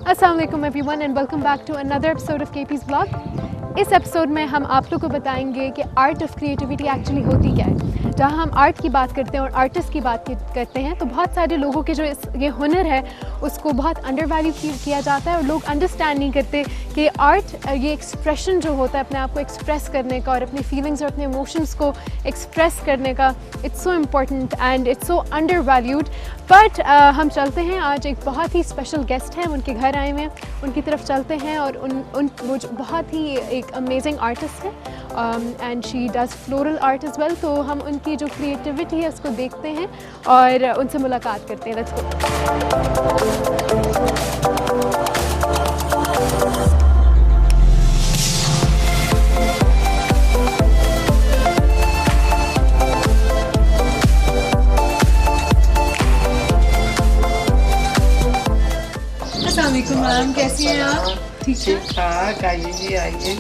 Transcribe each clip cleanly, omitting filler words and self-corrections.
अस्सलाम वालेकुम everyone and welcome back to another episode of KP's blog. इस एपिसोड में हम आप लोग को बताएंगे कि आर्ट ऑफ क्रिएटिविटी एक्चुअली होती क्या है। जहाँ हम आर्ट की बात करते हैं और आर्टिस्ट की बात करते हैं तो बहुत सारे लोगों के जो ये हुनर है उसको बहुत अंडर वैल्यू किया जाता है और लोग अंडरस्टैंड नहीं करते कि आर्ट ये एक्सप्रेशन जो होता है अपने आप को एक्सप्रेस करने का और अपनी फीलिंग्स और अपने इमोशंस को एक्सप्रेस करने का, it's so important and it's so under valued. But हम चलते हैं, आज एक बहुत ही स्पेशल गेस्ट हैं, उनके घर आए हुए हैं, उनकी तरफ चलते हैं और वो जो बहुत ही एक अमेजिंग आर्टिस्ट है and she does floral art as well. तो हम उनकी जो क्रिएटिविटी है उसको देखते हैं और उनसे मुलाकात करते हैं। Let's go. अस्सलाम वालेकुम मैम, कैसी हैं आप? ठीक ठाक, आइए आइए।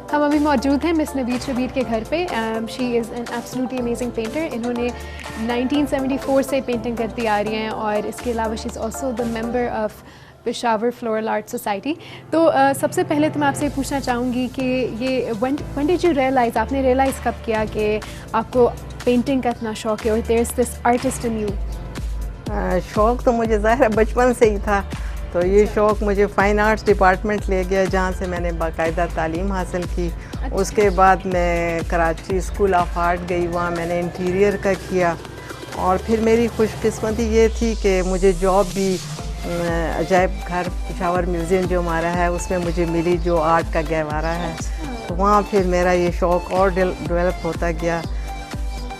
हम अभी मौजूद हैं मिस नवीद शबीर के घर पे। She is an absolutely amazing painter. इन्होंने 1974 से पेंटिंग करती आ रही हैं और इसके अलावा she is also the member of Peshawar floral art society. तो सबसे पहले तो मैं आपसे पूछना चाहूँगी कि ये व्हेन डिड यू रियलाइज़, आपने रियलाइज़ कब किया कि आपको पेंटिंग का इतना शौक है और there is this artist in you? शौक़ तो मुझे ज़ाहिर है बचपन से ही था। तो ये शौक़ मुझे फ़ाइन आर्ट्स डिपार्टमेंट ले गया जहाँ से मैंने बाकायदा तालीम हासिल की। उसके बाद मैं कराची स्कूल ऑफ आर्ट गई, वहाँ मैंने इंटीरियर का किया और फिर मेरी खुशकिस्मती ये थी कि मुझे जॉब भी अजायब घर पेशावर म्यूज़ियम जो हमारा है उसमें मुझे मिली, जो आर्ट का गहवारा है। तो वहाँ फिर मेरा ये शौक़ और डेवलप होता गया।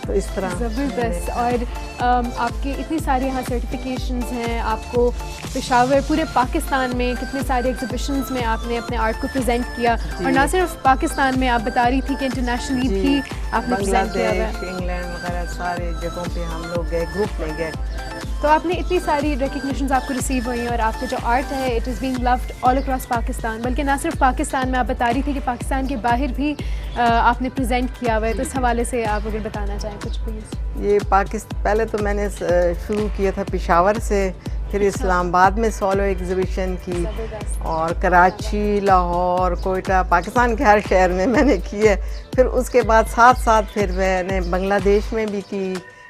तो इस तरह ज़बरदस्त। और आपकी इतनी सारी यहाँ सर्टिफिकेशंस हैं, आपको पेशावर पूरे पाकिस्तान में कितने सारे एग्जीबिशंस में आपने अपने आर्ट को प्रेजेंट किया और ना सिर्फ पाकिस्तान में, आप बता रही थी कि इंटरनेशनली भी आपने प्रेजेंट किया है। इंग्लैंड वगैरह सारे जगहों पे हम लोग गए, ग्रुप में गए। तो आपने इतनी सारी रिकग्निशंस आपको रिसीव हुई हैं और आपका जो आर्ट है it is being loved all across Pakistan. बल्कि ना सिर्फ पाकिस्तान में, आप बता रही थी कि पाकिस्तान के बाहर भी आपने प्रेजेंट किया हुआ है। तो इस हवाले से आप अगर बताना चाहें कुछ प्लीज़। ये पहले तो मैंने शुरू किया था पेशावर से, फिर इस्लामाबाद में सोलो एग्जीबिशन की और कराची, लाहौर, कोयटा, पाकिस्तान के हर शहर में मैंने की है। फिर उसके बाद साथ साथ फिर मैंने बांग्लादेश में भी की,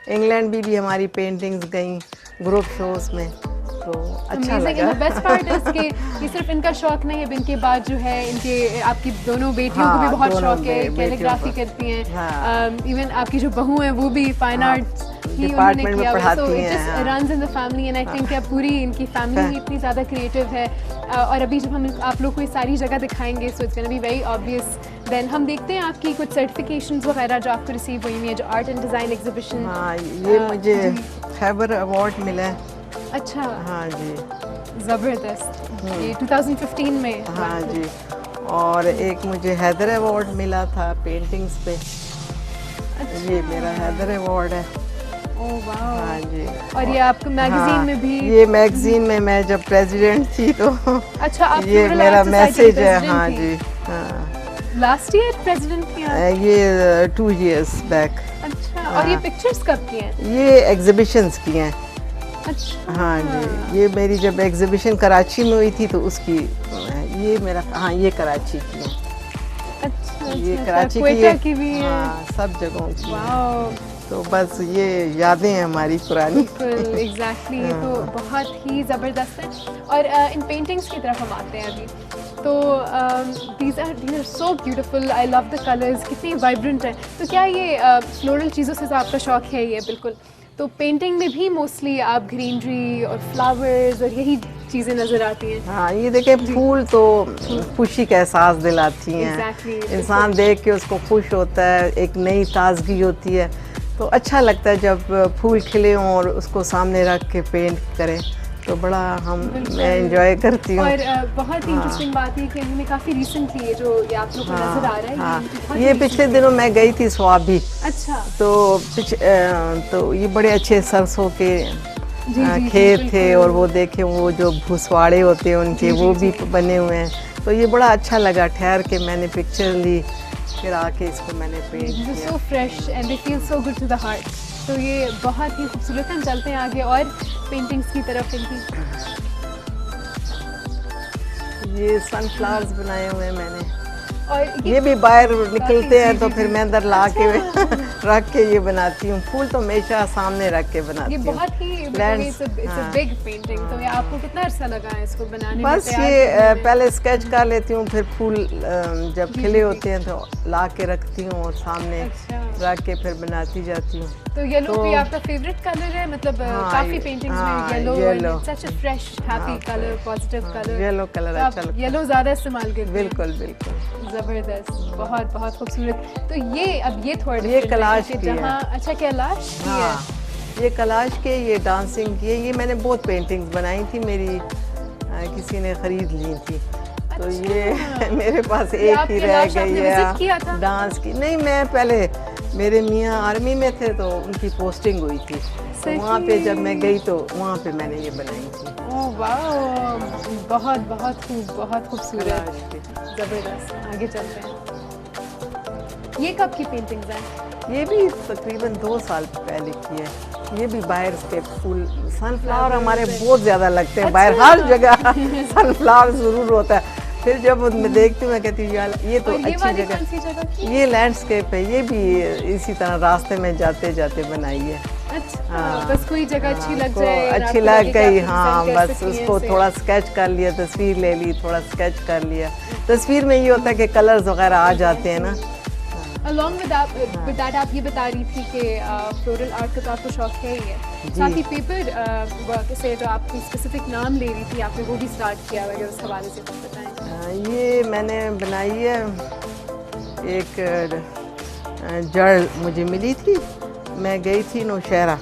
इंग्लैंड भी हमारी पेंटिंग्स गई ग्रुप शोज़ में। तो अच्छा लगा। बेस्ट पार्ट है कि ये सिर्फ इनका शौक नहीं है, इनके बाद जो है इनके आपकी दोनों बेटियों को भी बहुत शौक है, कैलीग्राफी करती हैं। इवन आपकी जो बहू है वो भी फाइन आर्ट्स डिपार्टमेंट में पढ़ाती हैं। Runs in the family and I think पूरी इनकी फैमिली इतनी ज़्यादा क्रिएटिव है। और अभी जब हम आप लोग को ये सारी जगह दिखाएंगे so it's gonna be very obvious. Then हम देखते हैं आपकी कुछ सर्टिफिकेशंस वगैरह जो आपको रिसीव हुई हुई है, जो आर्ट एंड डिज़ाइन एग्जीबिशन। हाँ, ये मुझे खैबर अवार्ड मिला है। अच्छा, हाँ जी, ज़बरदस्त। ये 2015 में। हाँ जी, और एक मुझे हैदर अवार्ड मिला था पेंटिंग्स पे। अच्छा। ये मेरा हैदर अवार्ड है। ओह वाह। हाँ जी। और ये आपको मैगजीन में भी? ये मैगजीन में मैं जब प्रेसिडेंट थी तो अच्छा, आप ये मेरा मैसेज है। हाँ जी, हाँ। लास्ट ईयर प्रेसिडेंट थी आप? ये 2 years बैक। अच्छा, और ये पिक्चर्स कब की हैं? ये एग्जीबिशंस की हैं। अच्छा। हाँ जी, ये मेरी जब एग्जीबिशन कराची में हुई थी तो उसकी, ये मेरा, हाँ ये कराची की है। अच्छा, ये अच्छा, कराची क्वेटा की भी है। हाँ, सब जगहों की। वाओ। तो बस ये यादें हैं हमारी पुरानी। बिल्कुल, एग्जैक्टली। ये तो बहुत ही ज़बरदस्त है। और इन पेंटिंग्स की तरफ हम आते हैं अभी। तो these are so beautiful, I love the colors, कितनी वाइब्रेंट है। तो क्या ये फ्लोरल चीज़ों से तो आपका शौक है ये बिल्कुल, तो पेंटिंग में भी मोस्टली आप ग्रीनरी और फ्लावर्स और यही चीज़ें नज़र आती हैं? हाँ, ये देखें, फूल तो खुशी का एहसास दिलाती हैं। Exactly, इंसान देख के उसको खुश होता है, एक नई ताजगी होती है। तो अच्छा लगता है जब फूल खिले हों और उसको सामने रख के पेंट करें। तो बड़ा मैं एंजॉय करती हूँ। और बहुत ही इंटरेस्टिंग बात है कि इनमें काफ़ी रिसेंटली ये जो ये आप लोग को नजर आ रहा है हाँ, ये पिछले दिनों मैं गई थी स्वाबी। अच्छा। तो ये बड़े अच्छे सरसों के खेत थे और वो देखे वो जो भुसवाड़े होते हैं उनके वो भी बने हुए हैं। तो ये बड़ा अच्छा लगा, ठहर के मैंने पिक्चर ली, फिर आके इसको मैंने पेंट किया। So fresh and they feel so good to the heart. तो ये बहुत ही खूबसूरत। हम चलते हैं आगे और पेंटिंग्स की तरफ। ये सनफ्लावर्स बनाए हुए हैं मैंने, और ये भी बाहर निकलते हैं तो फिर मैं अंदर ला के रख के ये बनाती हूँ। फूल तो हमेशा सामने रख के बनाती हूँ। ये बहुत ही बिग पेंटिंग। तो ये आपको कितना अर्सा लगा है इसको बनाने में? बस ये पहले स्केच कर लेती हूँ, फिर फूल जब खिले होते हैं तो ला के रखती हूँ और सामने रख के फिर बनाती जाती हूँ। तो येलो भी आपका फेवरेट कलर है? मतलब काफी पेंटिंग्स में येलो सच अ fresh happy colour, positive colour. Yellow colour अच्छा लगता है। येलो ज्यादा इस्तेमाल करते हैं? बिल्कुल बिल्कुल, जबरदस्त, बहुत बहुत खूबसूरत। तो ये अब ये थोड़ा ये कैलाश की है। अच्छा, कैलाश की है। ये कैलाश के, ये डांसिंग की है। ये मैंने बहुत पेंटिंग्स बनाई थी, मेरी किसी ने खरीद ली थी। तो ये मेरे पास एक ही रह गई है डांस की। नहीं, मैं पहले मेरे मियाँ आर्मी में थे तो उनकी पोस्टिंग हुई थी, तो वहाँ पे जब मैं गई तो वहाँ पे मैंने ये बनाई थी। ओह वाह, बहुत बहुत खूबसूरत, जबरदस्त। आगे चलते हैं। ये कब की पेंटिंग्स हैं? ये भी तकरीबन 2 साल पहले की है। ये भी बाहर के फूल, सनफ्लावर हमारे बहुत ज़्यादा लगते हैं बाहर, हर जगह सनफ्लावर ज़रूर होता है। फिर जब मैं देखती हूँ मैं कहती हूँ यार ये तो अच्छी जगह। ये लैंडस्केप है, ये भी इसी तरह रास्ते में जाते जाते बनाई है। अच्छा, बस कोई जगह अच्छी लग जाए, अच्छी लग गई, हाँ, बस उसको थोड़ा स्केच कर लिया, तस्वीर ले ली, थोड़ा स्केच कर लिया। तस्वीर में ये होता है कि कलर्स वगैरह आ जाते हैं ना। Along with that, आप ये बता रही थी कि फ्लोरल आर्ट का तो आपको शौक है ही है, साथ ही पेपर वर्क से जो आपकी स्पेसिफिक नाम ले रही थी, आपने वो भी स्टार्ट किया हुआ है, उस हवाले से कुछ बताएं। ये मैंने बनाई है, एक जड़ मुझे मिली थी, मैं गई थी नौशहरा,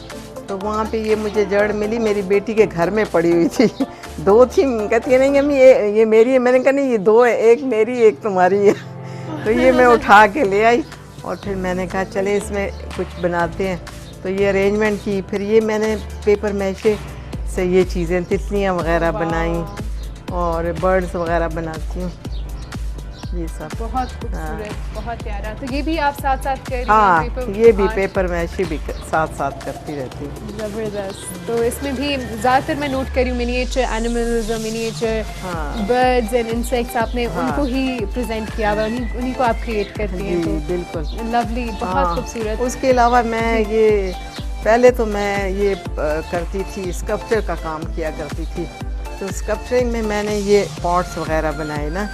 तो वहाँ पे ये मुझे जड़ मिली, मेरी बेटी के घर में पड़ी हुई थी। 2 थी, कहती है नहीं अम्मी ये मेरी है। मैंने कहा नहीं, ये 2 है, एक मेरी एक तुम्हारी है। तो ये मैं उठा के ले आई और फिर मैंने कहा चले इसमें कुछ बनाते हैं, तो ये अरेंजमेंट की। फिर ये मैंने पेपर मैशे से ये चीज़ें, तितलियाँ वगैरह बनाई और बर्ड्स वगैरह बनाती हूँ, ये सब। बहुत खूबसूरत, बहुत प्यारा। तो ये भी आप साथ साथ कर रही हैं? हाँ, ये भी पेपर मैशे भी साथ साथ करती रहती हूँ। ज़बरदस्त। तो इसमें भी ज़्यादातर मैं नोट करी हूँ मिनिएचर एनिमल्स और मिनिएचर बर्ड्स एंड इंसेक्ट्स, आपने उनको ही प्रेजेंट किया हुआ, उन्हीं को आप क्रिएट करती हैं। तो बिल्कुल लवली, बहुत खूबसूरत। उसके अलावा मैं ये पहले तो मैं ये करती थी, स्कल्पचर का काम किया करती थी। तो स्कल्पचरिंग में मैंने ये पॉट्स वगैरह बनाए ना,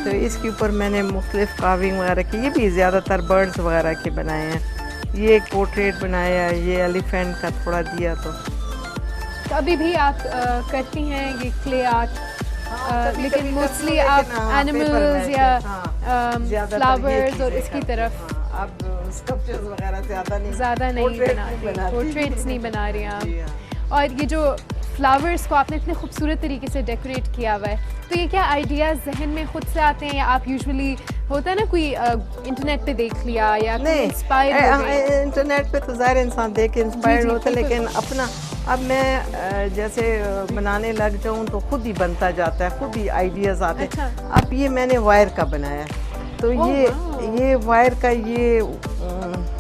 तो इसके ऊपर मैंने मुख्तलिफ कार्विंग वगैरह की। ये भी ज़्यादातर बर्ड्स वगैरह के बनाए हैं। ये एक पोर्ट्रेट बनाया, ये एलिफेंट का थोड़ा दिया। तो अभी भी आप करती हैं ये क्ले आर्ट, लेकिन मोस्टली आप एनिमल्स या फ्लावर्स और इसकी तरफ अब स्कल्पचर्स वगैरह ज़्यादा नहीं बना रही, पोर्ट्रेट्स नहीं बना रही आप। और ये जो फ्लावर्स को आपने इतने खूबसूरत तरीके से डेकोरेट किया हुआ है, तो ये क्या आइडियाज़ जहन में खुद से आते हैं या आप यूजुअली होता है ना कोई इंटरनेट पे देख लिया या इंस्पायर? इंटरनेट पे तो ज़ाहिर इंसान देख के इंस्पायर्ड होता है, लेकिन अपना अब मैं जैसे बनाने लग जाऊँ तो खुद ही बनता जाता है, खुद ही आइडियाज़ आते हैं। अब ये मैंने वायर का बनाया, तो ये वायर का ये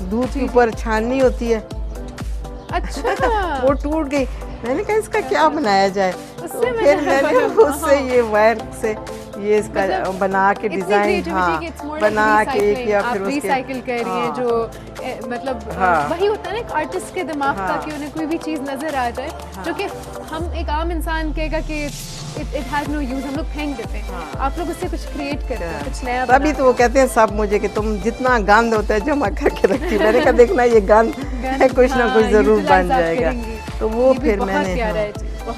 दूध के ऊपर छाननी होती है। अच्छा। वो टूट गई, मैंने कहा इसका क्या बनाया जाए, तो फिर मैंने उससे ये वायर से ये इसका बना के डिजाइन बना के या फिर उसके रिसाइकिल कर रही है, जो मतलब वही होता है ना एक आर्टिस्ट के दिमाग का कि उन्हें कोई भी चीज़ नजर आ जाए जो कि हम एक आम इंसान कहेगा कि इट हैज नो यूज, हम लोग फेंक देते हैं। आप लोग उससे कुछ क्रिएट करते हैं, कुछ नया। तभी तो वो कहते हैं सब मुझे कि तुम जितना गंद होता है जमा करके रखती। मैंने कहा देखना ये गंद कुछ ना कुछ जरूर बन जाएगा। तो वो फिर मैंने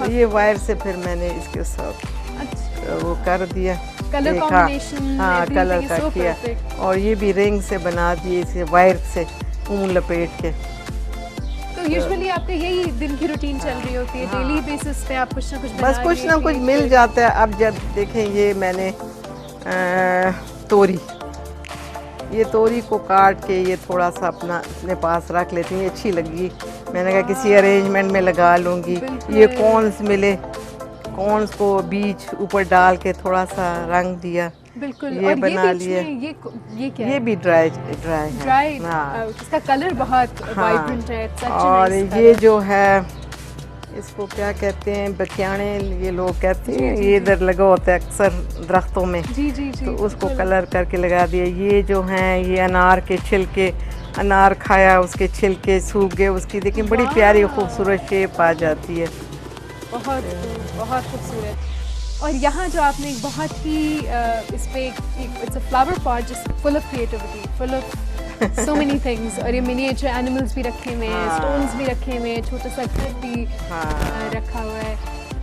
ये वायर से फिर मैंने इसके साथ वो कर दिया, कलर कॉम्बिनेशन, हाँ कलर का किया। और ये भी रिंग से बना दिए इसे वायर से ऊन लपेट के। तो तो यूजुअली आपका यही दिन की रूटीन चल रही होती है, डेली बेसिस पे आप कुछ ना कुछ बना बस कुछ रही ना हैं, कुछ create मिल कर- जाता है। अब जब देखें ये मैंने तोरी, ये तोरी को काट के ये थोड़ा सा अपने पास रख लेती हूँ, ये अच्छी लगी, मैंने कहा किसी अरेंजमेंट में लगा लूँगी। बिल्कुल। ये कॉर्न्स मिले, कॉर्न्स को बीज ऊपर डाल के थोड़ा सा रंग दिया, बिल्कुल। ये और बना ये बीच लिए। में ये क्या ये है? भी ड्राई ड्राई है। ड्राई, हाँ, इसका कलर बहुत हाँ। वाइब्रेंट है, it's such a और nice ये color। जो है इसको क्या कहते हैं, बकियाने ये लोग कहते जी, हैं, जी, ये जी। इधर लगा होता है अक्सर दरख्तों में, जी जी जी, तो उसको बिल्कुल। कलर करके लगा दिया। ये जो हैं ये अनार के छिलके, अनार खाया उसके छिलके सूख गए, उसकी देखिए बड़ी प्यारी वाह। खूबसूरत शेप आ जाती है। बहुत बहुत खूबसूरत। और यहाँ जो आपने एक बहुत ही इस पे it's a flower pot just full of creativity, full of so many things, और ये मिनिएचर एनिमल्स भी रखे हुए हैं, हाँ। स्टोन्स भी रखे हुए हैं, छोटा सा घर भी हाँ। रखा हुआ है।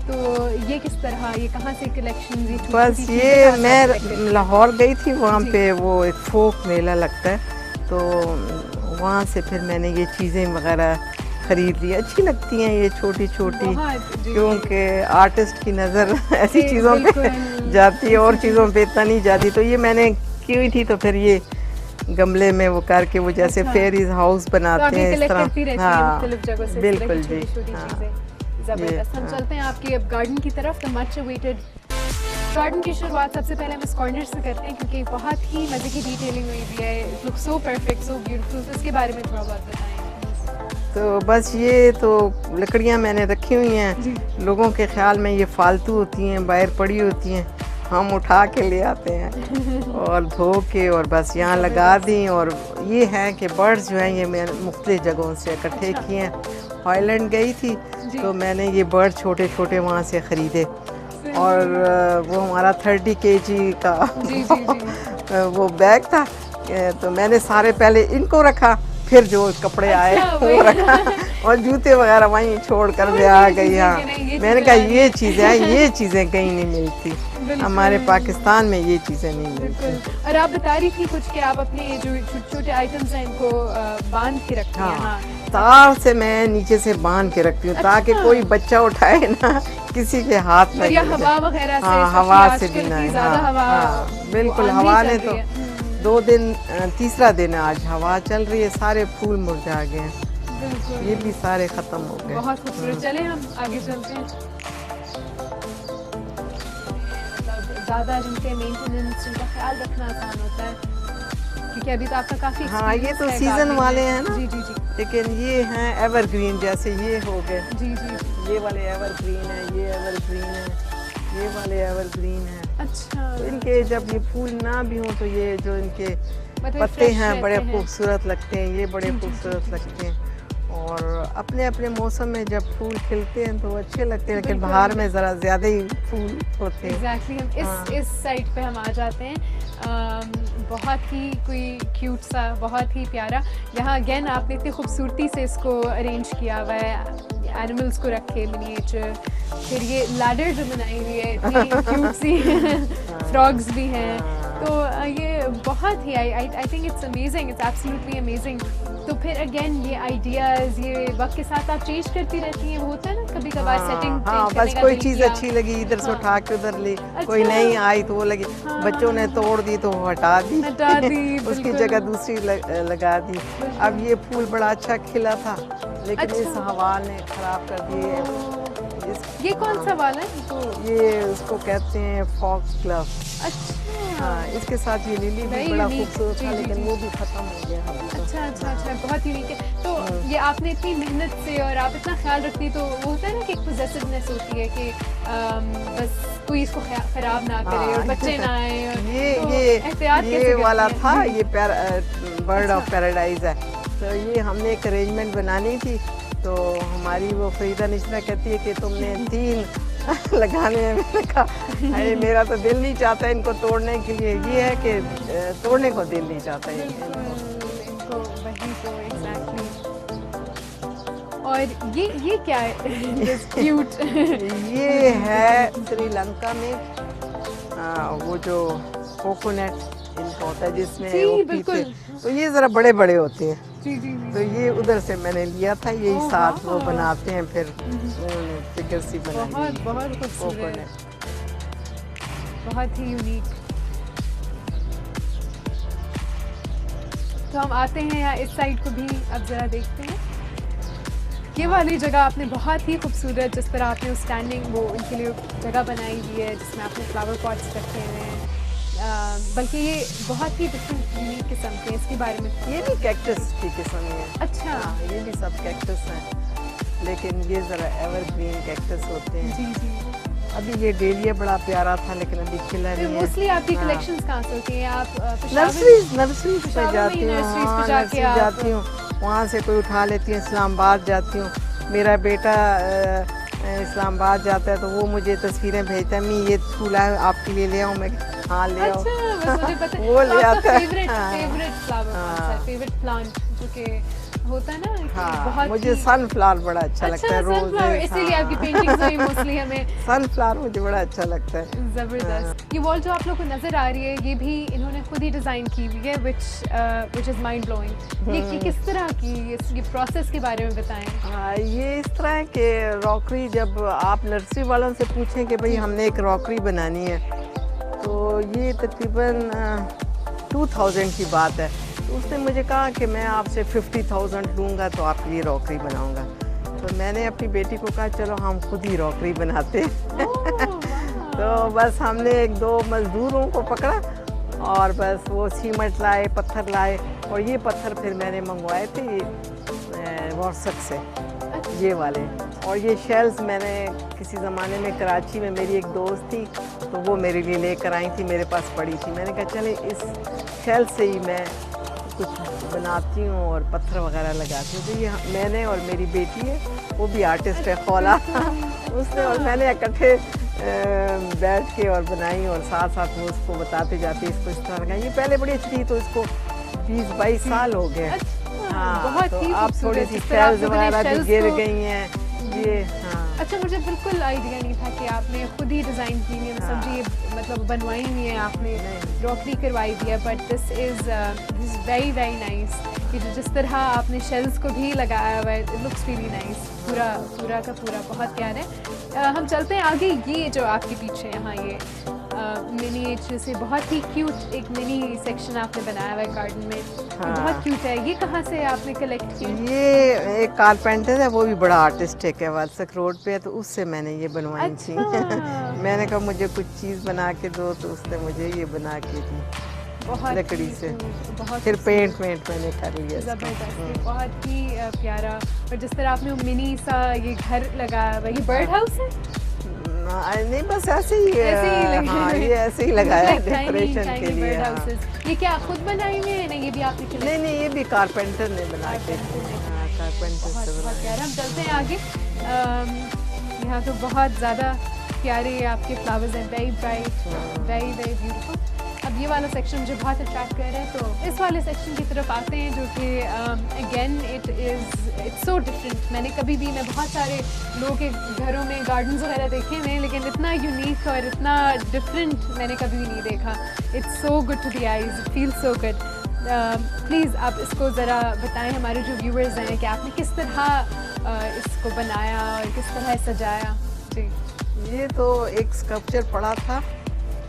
तो ये किस तरह, ये कहाँ से कलेक्शन, ये छोटी बस सी ये चीज़ें कहाँ से मैं collected? लाहौर गई थी, वहाँ जी। पे वो एक फोक मेला लगता है, तो वहाँ से फिर मैंने ये चीज़ें वगैरह ख़रीद ली। अच्छी लगती हैं ये छोटी छोटी, बहुत, जी, क्योंकि आर्टिस्ट की नज़र ऐसी जी, चीज़ों पे बिल्कुल। जाती है और चीज़ों पे इतना नहीं जाती। तो ये मैंने की हुई थी, तो फिर ये गमले में वो करके वो जैसे अच्छा। फेरीज हाउस तो बनाते आप ये हैं इस कलेक्ट तरह। करती रहती हैं मुख्तलिफ जगहों से, इस तरह की बिल्कुल जी, छोटी-छोटी हाँ। चीज़ें। ज़बरदस्त। हम हाँ। चलते हैं आपके अब गार्डन की तरफ, द मच अवेटेड गार्डन की शुरुआत सबसे पहले हम इस कॉर्नर से करते हैं, क्योंकि बहुत ही मज़े की डिटेलिंग हुई हुई है, it looks so perfect, so beautiful. तो इसके बारे में थोड़ा बहुत बताएं। तो बस ये तो लकड़ियाँ मैंने रखी हुई जी। हैं, लोगों के ख्याल में ये फालतू होती हैं, बाहर पड़ी होती हैं, हम उठा के ले आते हैं और धो के और बस यहाँ लगा दी। और ये है कि बर्ड्स जो हैं ये मैंने मुख्तलिफ जगहों से इकट्ठे अच्छा। किए हैं। थाईलैंड गई थी जी। तो मैंने ये बर्ड छोटे छोटे वहाँ से ख़रीदे, और वो हमारा 30 kg का जी जी जी। वो बैग था, तो मैंने सारे पहले इनको रखा, फिर जो कपड़े आए अच्छा, वो वही। रखा, और जूते वगैरह वहीं छोड़ कर मैं आ गई। हाँ, मैंने कहा ये चीज़ें हैं, ये चीज़ें कहीं नहीं मिलती, हमारे पाकिस्तान में ये चीज़ें नहीं मिलती। बिल्कुल। और आप बता रही थी कुछ कि आप अपने ये जो छोटे छोटे आइटम्स हैं इनको बांध के रखती हैं। हाँ, हाँ। तार से मैं नीचे से बांध के रखती हूँ, ताकि अच्छा। कोई बच्चा उठाए ना, किसी के हाथ में और या गिर हवा जाए। वगैरह से, हाँ, especially हवा से आजकल भी की नहीं। ज़्यादा हाँ, हवा, हाँ, बिल्कुल। वो हवा आंधी ने चल तो रही है। 2 दिन, तीसरा दिन है आज, हवा चल रही है, सारे फूल मुरझा गए हैं, बिल्कुल। ये भी सारे ख़त्म हो गए। बहुत खूबसूरत। चले हम आगे चलते हैं। मतलब ज़्यादा जिनके मेंटेनेंस, जिनका ख्याल रखना आसान होता है, क्योंकि अभी तो आपका काफ़ी हाँ, ये तो experience है सीजन gardening वाले में। हैं ना। जी जी जी लेकिन ये हैं एवरग्रीन, जैसे ये हो गए, जी जी जी। ये वाले एवरग्रीन है, ये एवरग्रीन है, ये वाले एवरग्रीन है। अच्छा। तो इनके जब ये फूल ना भी हों तो ये जो इनके मतलब पत्ते fresh हैं रहते बड़े हैं। खूबसूरत लगते हैं, ये बड़े जी, जी, खूबसूरत जी, जी, लगते हैं। और अपने अपने मौसम में जब फूल खिलते हैं तो अच्छे लगते हैं, लेकिन बिल्कुल। बाहर में ज़रा ज़्यादा ही फूल होते हैं। एग्जैक्टली हम हाँ। इस साइड पे हम आ जाते हैं। बहुत ही कोई क्यूट सा, बहुत ही प्यारा। यहाँ अगेन आपने इतनी खूबसूरती से इसको अरेंज किया हुआ है, एनिमल्स को रखे मिनिएचर, फिर ये लैडर जो बनाई हुई है इतनी क्यूट सी, फ्रॉग्स भी हैं। तो ये बहुत ही I think it's amazing, it's absolutely amazing. तो फिर अगेन ये आइडियाज़ ये वक्त के साथ आप चेंज करती रहती हैं, वो होता है ना कभी कभार सेटिंग हाँ, बस कोई चीज़ अच्छी लगी इधर से उठा के उधर ली, कोई अच्छा। नहीं आई तो वो लगी, हाँ। बच्चों ने तोड़ दी तो वो हटा दी, हटा दी, उसकी बिल्कुल। जगह दूसरी लगा दी। अब ये फूल बड़ा अच्छा खिला था, लेकिन इस अच्छा। हवा ने खराब कर दिए। ये कौन सा वाला है? तो ये उसको कहते हैं फॉक्स क्लब। अच्छा। हाँ, इसके साथ ये लिली भी Very बड़ा unique, खूबसूरत जी, था, जी, लेकिन जी। वो भी खत्म हो गया अभी तो। अच्छा अच्छा अच्छा, बहुत यूनिक है। तो ये आपने इतनी मेहनत से और आप इतना ख्याल रखती, तो वो होता है ना कि एक पोजेसिवनेस होती है कि बस कोई इसको खराब ना करे और हाँ। बच्चे ना आए। और ये तो ये एहतियात कैसे ये करती वाला हैं? था, जी। ये बर्ड ऑफ पैराडाइज है। तो ये हमने एक अरेंजमेंट बनानी थी, तो हमारी वो फरीदा निशरा कहती है कि तुमने 3 लगाने हैं। मैंने कहा अरे मेरा तो दिल नहीं चाहता इनको तोड़ने के लिए, ये है कि तोड़ने को दिल नहीं चाहता है इनको वही तो एग्जैक्टली। और ये क्या है? क्यूट। ये है श्रीलंका में वो जो कोकोनट इनका होता है, जिसमें जी, वो बिल्कुल। पीछे, तो ये ज़रा बड़े बड़े होते हैं। जी जी जी। तो ये उधर से मैंने लिया था, यही ओह, साथ वो वाह। बनाते हैं फिर फिगर सी बनाई बहुत हुई। बहुत ओपन खूबसूरत, है। बहुत ही यूनिक। तो हम आते हैं यहाँ इस साइड को भी अब ज़रा देखते हैं। ये वाली जगह आपने बहुत ही खूबसूरत, जिस तरह आपने उस स्टैंडिंग वो उनके लिए जगह बनाई हुई है जिसमें आपने फ्लावर पॉट्स रखे हुए हैं, बल्कि ये बहुत ही डिफरेंट यूनिक किस्म के, इसके बारे में ये भी कैक्टस की किस्म है। अच्छा। हाँ, ये भी सब कैक्टस हैं, लेकिन ये ज़रा एवरग्रीन कैक्टस होते हैं। जी जी। अभी ये डेलिया बड़ा प्यारा था लेकिन अभी खिला तो नहीं है। मोस्टली आपकी हाँ। कलेक्शंस कहाँ से होती हैं? आप नर्सरीज पे पेशावर में जाती ही हूँ, नर्सरीज पे हाँ, जाके नर्सरी आप- जाती हूँ, वहाँ से कोई उठा लेती हूँ। इस्लामाबाद जाती हूँ, मेरा बेटा इस्लामाबाद जाता है तो वो मुझे तस्वीरें भेजता है, मैं ये फूल है आपके लिए ले आऊँ, मैं हाँ ले आओ। अच्छा, बस मुझे पता है। वो तो ले आपका आता है। फेवरेट हाँ। फेवरेट फ्लावर कौन सा है? फेवरेट प्लांट जो कि होता है ना कि हाँ, बहुत मुझे ही- सनफ्लावर बड़ा अच्छा लगता है, सनफ्लावर, रोजेस। इसीलिए आपकी पेंटिंग्स वही मोस्टली हमें सनफ्लावर मुझे बड़ा अच्छा लगता है। ज़बरदस्त। ये वॉल जो आप लोग को नज़र आ रही है, ये भी इन्होंने खुद ही डिज़ाइन की हुई है, विच इज़ माइंड ब्लोइंग। ये किस तरह की, ये प्रोसेस के बारे में बताएं। हाँ, ये इस तरह है कि रॉकरी, जब आप नर्सरी वालों से पूछें कि भाई हमने एक रॉकरी बनानी है, तो ये तकरीबन 2000 की बात है। तो उसने मुझे कहा कि मैं आपसे 50,000 लूँगा तो आपके लिए रॉकरी बनाऊँगा। तो मैंने अपनी बेटी को कहा चलो हम खुद ही रॉकरी बनाते हैं। तो बस हमने एक दो मज़दूरों को पकड़ा और बस वो सीमेंट लाए, पत्थर लाए, और ये पत्थर फिर मैंने मंगवाए थे व्हाट्सएप से, ये वाले। और ये शेल्स मैंने किसी ज़माने में कराची में मेरी एक दोस्त थी तो वो मेरे लिए लेकर आई थी, मेरे पास पड़ी थी। मैंने कहा चले इस शेल से ही मैं कुछ बनाती हूँ और पत्थर वगैरह लगाती हूँ। तो ये मैंने और मेरी बेटी है, वो भी आर्टिस्ट है, खौला, उसने और मैंने इकट्ठे बैठ के और बनाई, और साथ साथ वो उसको बताते जाते इसको इस तरह का। ये पहले बड़ी अच्छी थी तो इसको 20-22 साल हो गए। हाँ, बहुत तो ही अब थोड़ी खूबसूरत, सी जिस तरह आप शेल्स लोगों ने वगैरह भी shells गिर को- गई हैं ये। हाँ, अच्छा, मुझे बिल्कुल आइडिया नहीं था कि आपने खुद ही डिज़ाइन की हुई है। मैं समझी ये मतलब बनवाई हुई है आपने, रॉकरी करवाई दी है, but this is very very nice. कि जिस तरह आपने शेल्स को भी लगाया हुआ है, इट लुक्स रियली नाइस। पूरा का पूरा बहुत प्यारा है। हम चलते हैं आगे। ये जो आपके पीछे यहाँ ये मिनिएचर से बहुत ही क्यूट एक मिनी सेक्शन आपने बनाया हुआ है गार्डन में, ये हाँ। बहुत क्यूट है। ये कहाँ से आपने कलेक्ट किया? ये एक कारपेंटर है, वो भी बड़ा आर्टिस्टिक है, वालसक रोड पे है, तो उससे मैंने ये बनवाई थी। अच्छा। मैंने कहा मुझे कुछ चीज़ बना के दो, तो उसने मुझे ये बना के दी बहुत लकड़ी ही से। बहुत फिर ही पेंट मैंने कर लिया इसको। ज़बरदस्त, ये बहुत ही प्यारा। और जिस तरह आपने वो मिनी सा ये घर लगाया हुआ है, ये बर्ड हाउस है? नहीं, बस ऐसे ही लगे हाँ, हुए हैं। ये ऐसे ही लगाया है Like tiny- डेकोरेशन tiny के लिए। bird हाँ। houses। ये क्या खुद बनाए हुए हैं ना? ये भी आपने खिलाए? नहीं, ये भी कारपेंटर ने बना के, कारपेंटर बहुत से बहुत बनाया। प्यारा। हम चलते हैं आगे। यहाँ तो बहुत ज़्यादा प्यारे आपके फ्लावर्स हैं, very bright, very very beautiful. अब ये वाला सेक्शन मुझे बहुत अट्रैक्ट कर रहा है, तो इस वाले सेक्शन की तरफ आते हैं, जो कि अगेन इट्स सो डिफरेंट। मैं बहुत सारे लोगों के घरों में गार्डन्स वगैरह देखे हुए हैं, लेकिन इतना यूनिक और इतना डिफरेंट मैंने कभी भी नहीं देखा। It's so good to the eyes, it feels so good. Please आप इसको ज़रा बताएं हमारे जो व्यूअर्स हैं कि आपने किस तरह इसको बनाया और किस तरह सजाया। जी, ये तो एक स्कल्पचर पड़ा था,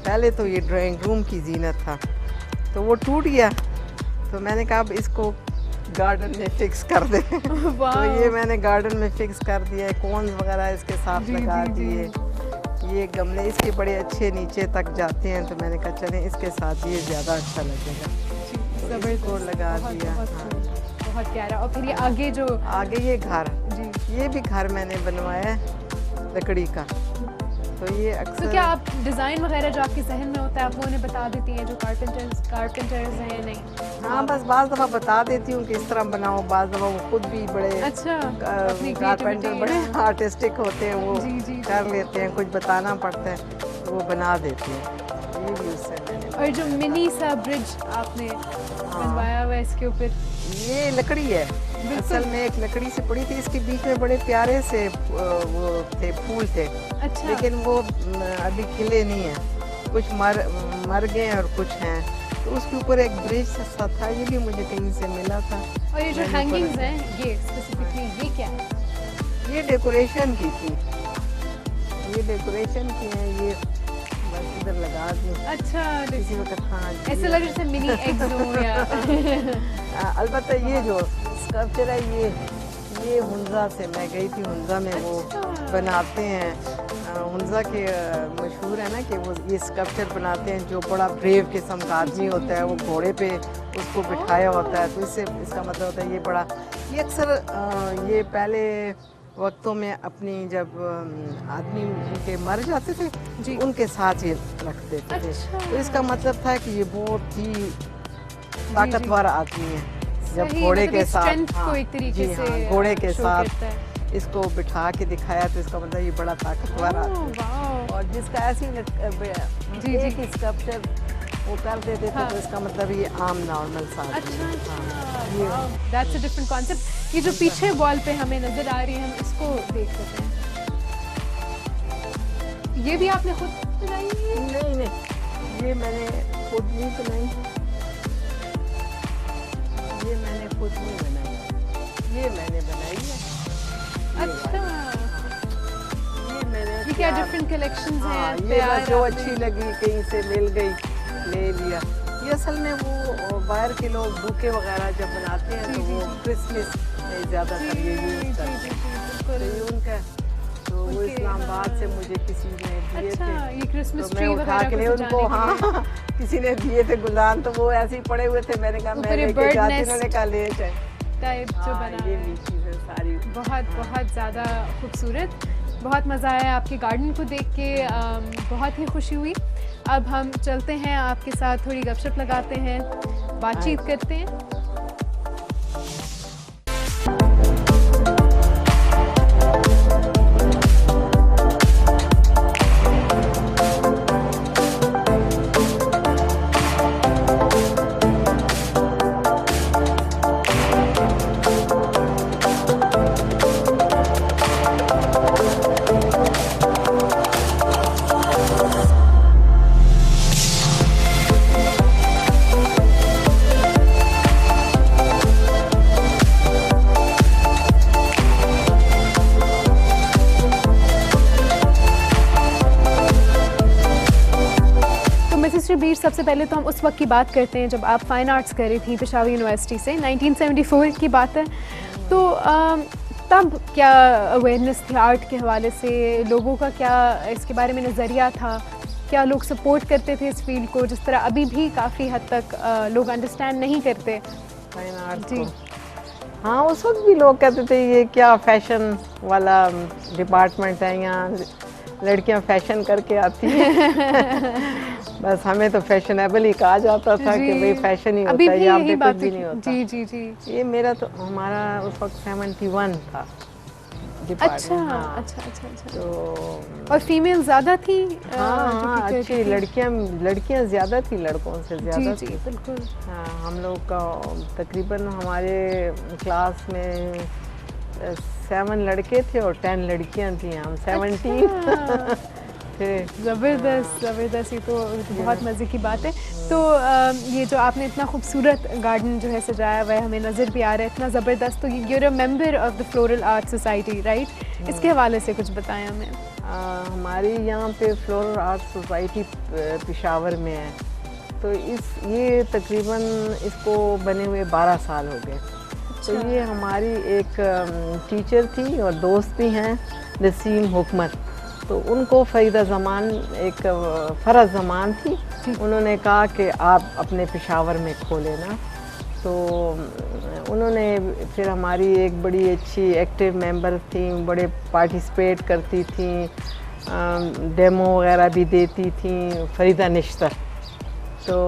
पहले तो ये ड्राइंग रूम की जीनत था, तो वो टूट गया, तो मैंने कहा अब इसको गार्डन में फिक्स कर दे। तो ये मैंने गार्डन में फिक्स कर दिया है, कोन्स वगैरह इसके साथ जी, लगा जी, जी। दिए। ये गमले इसके बड़े अच्छे नीचे तक जाते हैं, तो मैंने कहा चलें इसके साथ ये ज़्यादा अच्छा लगेगा, तो इसको लगा दिया। हाँ। बहुत प्यारा। और फिर ये आगे जो आगे ये घर, जी, ये भी घर मैंने बनवाया है लकड़ी का, तो ये तो अक्सर क्या आप डिज़ाइन वगैरह जो आपके जहन में होता है आप वो उन्हें बता देती हैं जो कारपेंटर्स हैं या नहीं? हाँ, बस बाज़ दफ़ा बता देती हूँ कि इस तरह बनाओ, बाज़ दफ़ा वो खुद भी बड़े अच्छा, अपनी कारपेंटर creativity बड़े है। आर्टिस्टिक होते हैं, वो जी, जी, कर लेते हैं, कुछ बताना पड़ता है तो वो बना देते हैं। ये भी उससे मैंने और जो मिनी सा ब्रिज आपने बनवाया हुआ है इसके ऊपर, ये लकड़ी है, असल में एक लकड़ी से पड़ी थी, इसके बीच में बड़े प्यारे से वो थे, फूल थे, अच्छा, लेकिन वो अभी खिले नहीं है, कुछ मर गए और कुछ हैं। तो उसके ऊपर एक ब्रिज सा था, ये भी मुझे कहीं से मिला था। और ये जो हैंगिंग्स हैं ये स्पेसिफिकली ये क्या है? ये डेकोरेशन की थी, ये डेकोरेशन की है, ये बस इधर लगा दी। अच्छा, किसी वक्त हाँ ऐसा लग रहा है मिनी एग्स हो या अलबत्ता ये जो स्कल्पचर है ये हुंजा से मैं गई थी, हुंजा में वो बनाते हैं। हुंजा के मशहूर है ना कि वो ये स्कल्पचर बनाते हैं, जो बड़ा ब्रेव किस्म का आदमी होता है वो घोड़े पे उसको बिठाया होता है। तो इससे इसका मतलब होता है ये बड़ा, ये अक्सर ये पहले वक्तों में अपनी जब आदमी उनके मर जाते थे जी, उनके साथ ये रखते थे। अच्छा। तो इसका मतलब था कि ये बहुत ही ताकतवर आदमी है। जब सही, घोड़े मतलब के ये साथ strength को एक तरीके जी से हाँ, घोड़े के show साथ करता है। इसको बिठा के दिखाया, तो इसका मतलब ये बड़ा ताकतवर आदमी है। वाओ, और जिसका ऐसी जी, एक ही स्कल्पचर वो कर देते थे हाँ। तो इसका मतलब ये आम नॉर्मल सा आदमी अच्छा है। अच्छा, हाँ, दैट्स अ डिफरेंट कॉन्सेप्ट। ये जो पीछे वॉल पे हमें नजर आ रही है, हम इसको देख सकते हैं। ये भी आपने खुद बनाई है? नहीं, ये मैंने खुद नहीं बनाई, ये मैंने खुद नहीं बनाई, ये मैंने बनाई है। अच्छा, ये मैंने ये क्या डिफरेंट कलेक्शंस हाँ, हैं? ये प्यार बस जो आपने- अच्छी लगी कहीं से मिल गई ले लिया। ये असल में वो बाहर के लोग बुके वगैरह जब बनाते हैं जी, तो जी, वो जी। क्रिसमस में ज़्यादातर ये जी, यूज़ जी, करते हैं। जी, तो बिल्कुल। ये उनका, तो वो उनके, इस्लामाबाद से हाँ। मुझे किसी ने दिए अच्छा, थे। ये क्रिसमस तो ट्री मैं उठा वगैरह के को ले उनको, सजाने के लिए। हाँ किसी ने दिए थे गुलदान, तो वो ऐसे ही पड़े हुए थे। मैंने कहा ऊपर मैं ये लेके bird जाती, nest उन्होंने कहा ले जाए। टाइप जो हाँ, बना ये है। भी चीज़ें सारी बहुत ज़्यादा खूबसूरत, बहुत मज़ा आया आपके गार्डन को देख के, बहुत ही खुशी हुई। अब हम चलते हैं, आपके साथ थोड़ी गपशप लगाते हैं, बातचीत करते हैं। मिसेस शबीर, सबसे पहले तो हम उस वक्त की बात करते हैं जब आप फ़ाइन आर्ट्स कर रही थी पेशावर यूनिवर्सिटी से, 1974 की बात है। तो तब क्या अवेयरनेस थी आर्ट के हवाले से, लोगों का क्या इसके बारे में नज़रिया था, क्या लोग सपोर्ट करते थे इस फील्ड को, जिस तरह अभी भी काफ़ी हद तक लोग अंडरस्टैंड नहीं करते? फाइन आर्ट जी। को हाँ, उस वक्त भी लोग कहते थे ये क्या फैशन वाला डिपार्टमेंट है, यहाँ लड़कियां फैशन करके आती हैं। बस हमें तो फैशनेबल ही कहा जाता था कि भाई फैशन ही अभी होता है, भी यहाँ यही पे कुछ बात भी नहीं होता। जी जी जी। ये मेरा तो हमारा उस वक्त 71 था अच्छा डिपार्टमेंट। हाँ, अच्छा अच्छा अच्छा। तो और फीमेल ज़्यादा थी? हाँ, जो कि अच्छी करती थी? लड़कियां ज़्यादा थी लड़कों से ज़्यादा जी थी। जी बिल्कुल। हाँ, हम लोग का तकरीबन हमारे क्लास में 7 लड़के थे और 10 लड़कियां थी, हम 17 थे। ज़बरदस्त ज़बरदस्त, ये तो बहुत मज़े की बात है। तो ये जो आपने इतना खूबसूरत गार्डन जो है सजाया हुआ है, हमें नज़र भी आ रहा है इतना ज़बरदस्त। तो you're a member of the floral art society, right? इसके हवाले से कुछ बताएं हमें। हमारी यहाँ पे फ्लोरल आर्ट सोसाइटी पेशावर में है। तो ये तकरीबन इसको बने हुए 12 साल हो गए। तो ये हमारी एक टीचर थी और दोस्त भी हैं, नसीम हुकमत। तो उनको फ़रीदा ज़मान एक फ़रज़ ज़मान थी, उन्होंने कहा कि आप अपने पेशावर में खोलें ना। तो उन्होंने फिर हमारी एक बड़ी अच्छी एक्टिव मेंबर थी, बड़े पार्टिसिपेट करती थी, डेमो वगैरह भी देती थी, फरीदा निश्तर। तो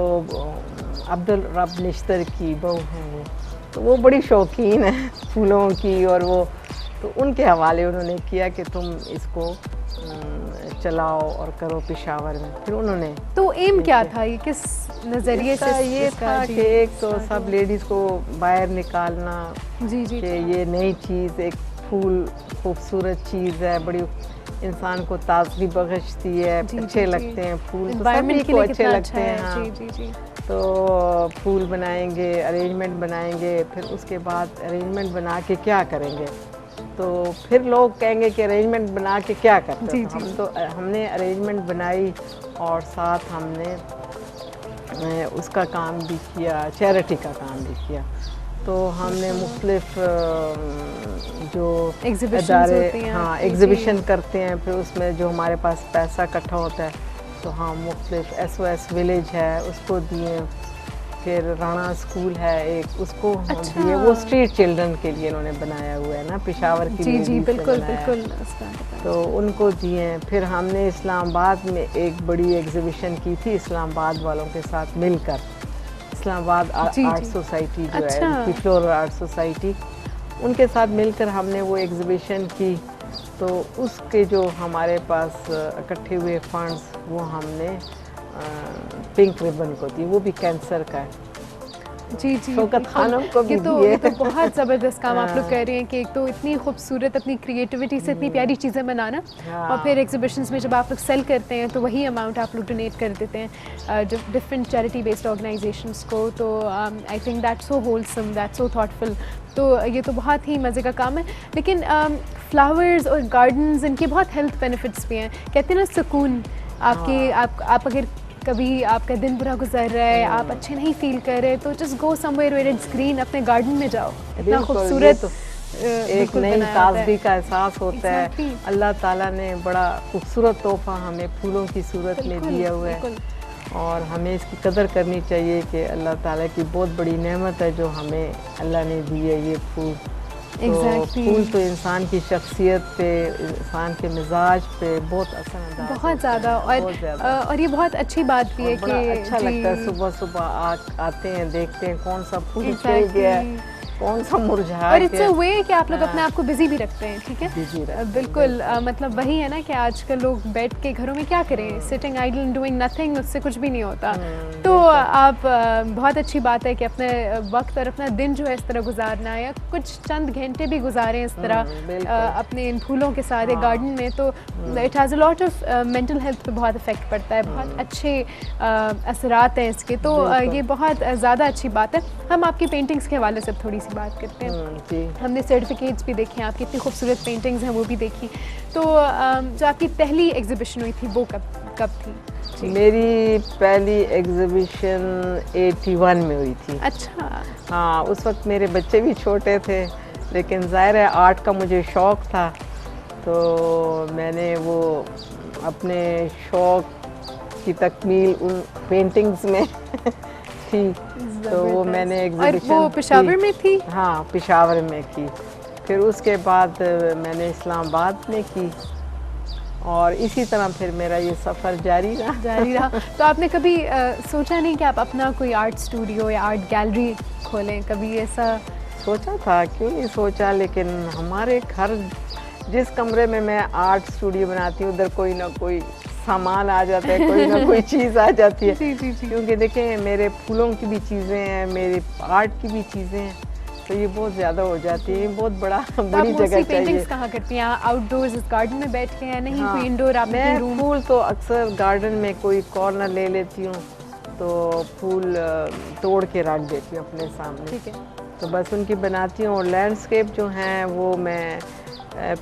अब्दुल रब निश्तर की बहू हैं वो, तो वो बड़ी शौकीन है फूलों की, और वो तो उनके हवाले उन्होंने किया कि तुम इसको चलाओ और करो पेशावर में। फिर उन्होंने तो एम क्या था, ये किस नज़रिए से? ये था कि एक तो सब लेडीज़ को बाहर निकालना, जी जी कि ये नई चीज़, एक फूल खूबसूरत चीज़ है, बड़ी इंसान को ताजगी बख्शती है, अच्छे लगते हैं फूल, तो सभी के को लिए अच्छे लगते अच्छा हैं। हाँ। जी जी जी। तो फूल बनाएंगे, अरेंजमेंट बनाएंगे, फिर उसके बाद अरेंजमेंट बना के क्या करेंगे, तो फिर लोग कहेंगे कि अरेंजमेंट बना के क्या करते हो। तो हमने अरेंजमेंट बनाई और साथ हमने उसका काम भी किया, चैरिटी का काम भी किया। तो हमने मुख्तलिफ जो इदारे, हाँ, एग्ज़िबिशन करते हैं, फिर उसमें जो हमारे पास पैसा इकट्ठा होता है तो हम मुख्तलिफ SOS विलेज है उसको दिए, फिर राणा स्कूल है एक, उसको हम दिए। वो स्ट्रीट चिल्ड्रन के लिए इन्होंने बनाया हुआ है ना, पेशावर की जी जी बिल्कुल बिल्कुल। तो उनको दिए। फिर हमने इस्लामाबाद में एक बड़ी एग्जीबिशन की थी इस्लामाबाद वालों के साथ मिलकर, इस्लामाबाद आर्ट सोसाइटी जो है, फ्लोरल आर्ट सोसाइटी, उनके साथ मिलकर हमने वो एग्जीबिशन की। तो उसके जो हमारे पास इकट्ठे हुए फंड्स वो हमने पिंक रिबन को दी, वो भी कैंसर का है। जी जी, शौकत खानम को भी ये तो बहुत ज़बरदस्त काम आप लोग कर रहे हैं कि एक तो इतनी खूबसूरत अपनी क्रिएटिविटी से इतनी प्यारी चीज़ें बनाना, और फिर एग्जीबिशंस में जब आप लोग सेल करते हैं तो वही अमाउंट आप लोग डोनेट कर देते हैं जो डिफरेंट चैरिटी बेस्ड ऑर्गेनाइजेशंस को। तो I think that's so wholesome, that's so thoughtful. तो ये तो बहुत ही मज़े का काम है। लेकिन फ्लावर्स और गार्डन्स, इनके बहुत हेल्थ बेनिफिट्स भी हैं। कहते हैं ना सुकून, आपके आप अगर कभी आपका दिन बुरा गुजर रहा है, आप अच्छे नहीं फील कर रहे, तो just go somewhere where it's green, अपने गार्डन में जाओ, इतना खूबसूरत तो एक नई ताजगी का एहसास होता है। अल्लाह ताला ने बड़ा खूबसूरत तोहफा हमें फूलों की सूरत में दिया हुआ है, और हमें इसकी कदर करनी चाहिए कि अल्लाह ताला की बहुत बड़ी नेमत है जो हमें अल्लाह ने दी है ये फूल। तो फूल तो इंसान की शख्सियत पे, इंसान के मिजाज पे बहुत असर अंदाज, बहुत ज़्यादा। और ये बहुत अच्छी बात भी है कि अच्छा लगता है सुबह सुबह आते हैं, देखते हैं कौन सा फूल खिल गया है, कौन सा मुरझा, और इट्स अ वे कि आप लोग अपने आप को बिजी भी रखते हैं। ठीक है, बिल्कुल। मतलब वही है ना कि आजकल लोग बैठ के घरों में क्या करें, सिटिंग आइडल डूइंग नथिंग, उससे कुछ भी नहीं होता। तो आप बहुत अच्छी बात है कि अपने वक्त और अपना दिन जो है इस तरह गुजारना है, या कुछ चंद घंटे भी गुजारें इस तरह अपने इन फूलों के साथ एक गार्डन में, तो it has a lot of mental health पे बहुत इफेक्ट पड़ता है, बहुत अच्छे असरात हैं इसके। तो ये बहुत ज़्यादा अच्छी बात है। हम आपकी पेंटिंग्स के हवाले से थोड़ी सी बात करते हैं। हमने सर्टिफिकेट्स भी देखे हैं, आपकी इतनी खूबसूरत पेंटिंग्स हैं वो भी देखी। तो जो आपकी पहली एग्जीबिशन हुई थी वो कब थी? मेरी पहली एग्जीबिशन 81 में हुई थी। अच्छा। हाँ, उस वक्त मेरे बच्चे भी छोटे थे, लेकिन ज़ाहिर है आर्ट का मुझे शौक़ था, तो मैंने वो अपने शौक़ की तकमील उन पेंटिंग्स में थी। तो वो मैंने एग्जीबिशन, और वो पेशावर में थी? हाँ, पेशावर में की। फिर उसके बाद मैंने इस्लामाबाद में की, और इसी तरह फिर मेरा ये सफ़र जारी रहा। तो आपने कभी सोचा नहीं कि आप अपना कोई आर्ट स्टूडियो या आर्ट गैलरी खोलें? कभी ऐसा सोचा था, क्यों नहीं सोचा, लेकिन हमारे घर जिस कमरे में मैं आर्ट स्टूडियो बनाती हूँ उधर कोई ना कोई सामान आ जाता है, कोई ना कोई चीज़ आ जाती है। जी। क्योंकि देखें, मेरे फूलों की भी चीज़ें हैं, मेरे आर्ट की भी चीज़ें हैं, तो ये बहुत ज़्यादा हो जाती है। बहुत बड़ी जगह चाहिए। पेंटिंग्स कहाँ करती हैं? आउटडोर्स इस गार्डन में बैठ के, या नहीं? हाँ, कोई इंडोर? आप मैं फूल तो अक्सर गार्डन में कोई कॉर्नर ले लेती हूँ, तो फूल तोड़ के रख देती हूँ अपने सामने। ठीक है। तो बस उनकी बनाती हूँ, और लैंडस्केप जो हैं वो मैं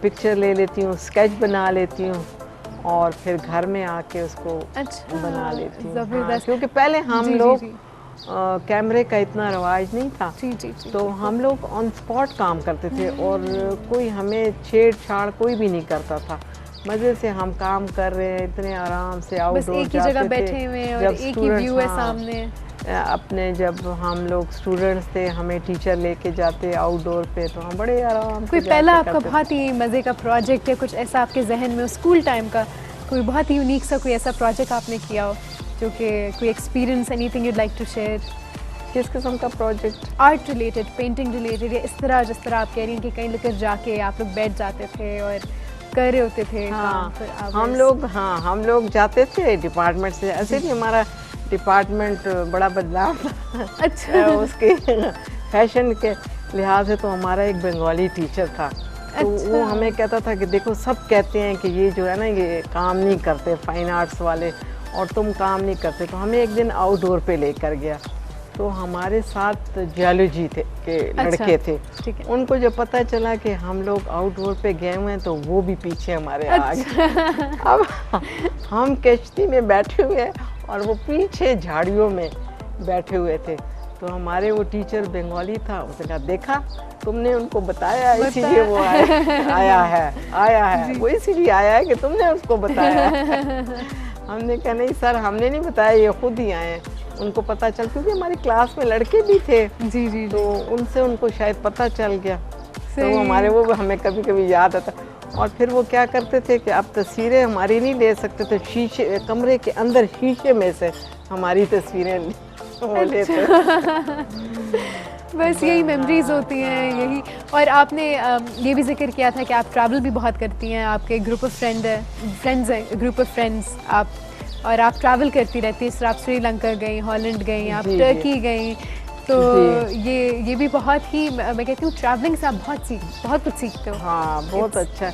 पिक्चर ले लेती हूँ, स्केच बना लेती हूँ, और फिर घर में आके उसको बना लेती हूँ। हाँ, क्योंकि पहले हम लोग कैमरे का इतना रवाज नहीं था। जी। तो हम लोग ऑन स्पॉट काम करते थे, और कोई हमें छेड़छाड़ कोई भी नहीं करता था। मज़े से हम काम कर रहे हैं, इतने आराम से आउटडोर एक ही जगह बैठे हुए हैं, और एक ही व्यू है सामने। अपने जब हम लोग स्टूडेंट्स थे, हमें टीचर लेके जाते आउटडोर पे, तो हम बड़े आराम से। कोई पहला आपका बहुत ही मज़े का प्रोजेक्ट या कुछ ऐसा आपके जहन में स्कूल टाइम का कोई बहुत ही यूनिक सा कोई ऐसा प्रोजेक्ट आपने किया हो, जो कि कोई experience, anything you'd like to share? किस किस्म का project? Art related, painting related, या इस तरह जिस तरह आप कह रही हैं कि कहीं लेकर जाके आप लोग बैठ जाते थे और कर रहे होते थे? हाँ, हम लोग जाते थे डिपार्टमेंट से। ऐसे भी हमारा डिपार्टमेंट बड़ा बदलाव था। अच्छा। उसके फैशन के लिहाज से तो हमारा एक बंगाली टीचर था, तो वो हमें कहता था कि देखो सब कहते हैं कि ये जो है ना ये काम नहीं करते फाइन आर्ट्स वाले, और तुम काम नहीं करते। तो हमें एक दिन आउटडोर पे लेकर गया, तो हमारे साथ जियोलॉजी थे के लड़के थे, उनको जब पता चला कि हम लोग आउटडोर पे गए हुए हैं तो वो भी पीछे हमारे आ गए। अब हम कश्ती में बैठे हुए हैं और वो पीछे झाड़ियों में बैठे हुए थे। तो हमारे वो टीचर बंगाली था, उसने कहा देखा तुमने उनको बताया इसीलिए वो आया है वो इसीलिए आया है कि तुमने उसको बताया है। हमने कहा नहीं सर हमने नहीं बताया, ये खुद ही आए हैं। उनको पता चल, क्योंकि हमारी क्लास में लड़के भी थे जी, तो उनसे उनको शायद पता चल गया। तो हमारे वो हमें कभी कभी याद आता। और फिर वो क्या करते थे कि अब तस्वीरें हमारी नहीं ले सकते थे, शीशे कमरे के अंदर शीशे में से हमारी तस्वीरें वो लेते। बस यही मेमोरीज होती हैं यही। और आपने ये भी जिक्र किया था कि आप ट्रैवल भी बहुत करती हैं, आपके ग्रुप ऑफ फ्रेंड्स हैं, ग्रुप ऑफ फ्रेंड्स आप, और आप ट्रैवल करती रहती हैं। आप श्रीलंका गई, हॉलैंड गई, आप टर्की गई, तो ये भी बहुत ही, मैं कहती हूँ ट्रैवलिंग से आप बहुत कुछ सीखते हो। हाँ बहुत अच्छा है।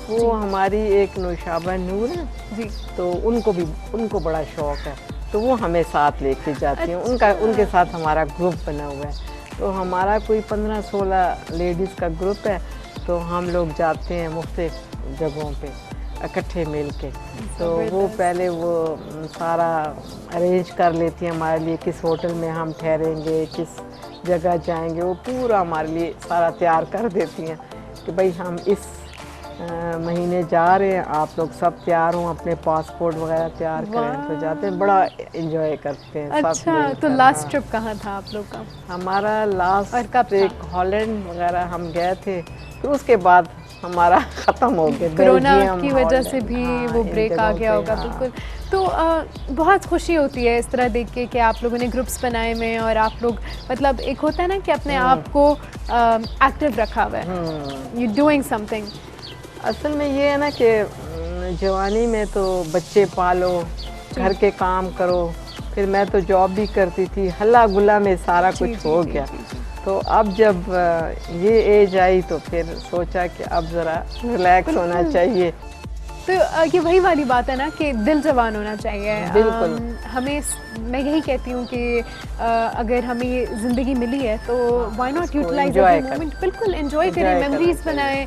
वो हमारी एक नौशाबा नूर है जी, तो उनको बड़ा शौक है, तो वो हमें साथ लेके जाती हैं। उनके साथ हमारा ग्रुप बना हुआ है, तो हमारा कोई 15-16 लेडीज़ का ग्रुप है। तो हम लोग जाते हैं मुख्तलिफ जगहों पे इकट्ठे मिल के। तो वो पहले वो सारा अरेंज कर लेती हैं हमारे लिए, किस होटल में हम ठहरेंगे, किस जगह जाएंगे, वो पूरा हमारे लिए सारा तैयार कर देती हैं कि भाई हम इस महीने जा रहे हैं, आप लोग सब तैयार हों, अपने पासपोर्ट वगैरह तैयार करें। तो जाते हैं, बड़ा एंजॉय करते हैं। अच्छा, तो लास्ट ट्रिप कहाँ था आप लोग का? हमारा लास्ट ट्रिप हॉलैंड वगैरह हम गए थे, फिर उसके बाद हमारा ख़त्म हो गया, कोरोना की वजह से भी वो ब्रेक आ गया होगा। बिल्कुल। तो बहुत खुशी होती है इस तरह देख के कि आप लोगों ने ग्रुप्स बनाए हुए हैं और आप लोग, मतलब एक होता है ना कि अपने आप को एक्टिव रखा हुआ है, यू डूइंग समथिंग। असल में ये है ना कि जवानी में तो बच्चे पालो, घर के काम करो, फिर मैं तो जॉब भी करती थी, हल्ला गुल्ला में सारा कुछ हो गया। तो अब जब ये एज आई तो फिर सोचा कि अब ज़रा रिलैक्स होना चाहिए। तो ये वही वाली बात है ना कि दिल जवान होना चाहिए। बिल्कुल। हमें, मैं यही कहती हूँ कि अगर हमें ज़िंदगी मिली है तो why not utilise every moment. बिल्कुल एंजॉय करें, मेमोरीज बनाएं।